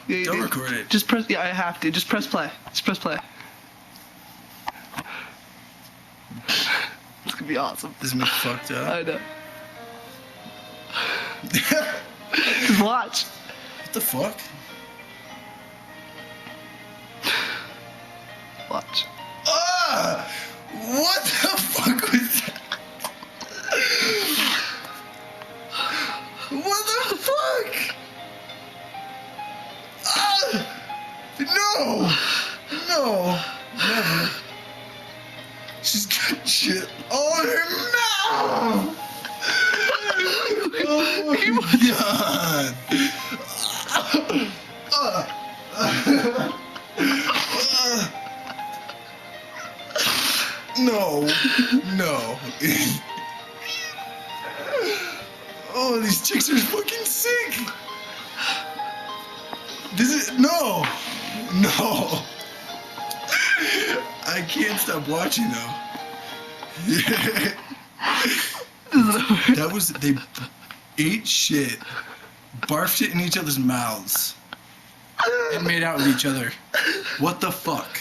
Yeah, you Don't do. record it. Just press. Yeah, I have to. Just press play. Just press play. It's gonna be awesome. This is me fucked up. I know. Just watch. What the fuck? Watch. Ah! What the fuck was that? What the fuck? Ah! No! No! Never. She's got shit on her mouth! Oh my god! No. No. Oh, these chicks are fucking sick! This is... No! No! I can't stop watching though. That was... They ate shit, barfed it in each other's mouths, and made out with each other. What the fuck?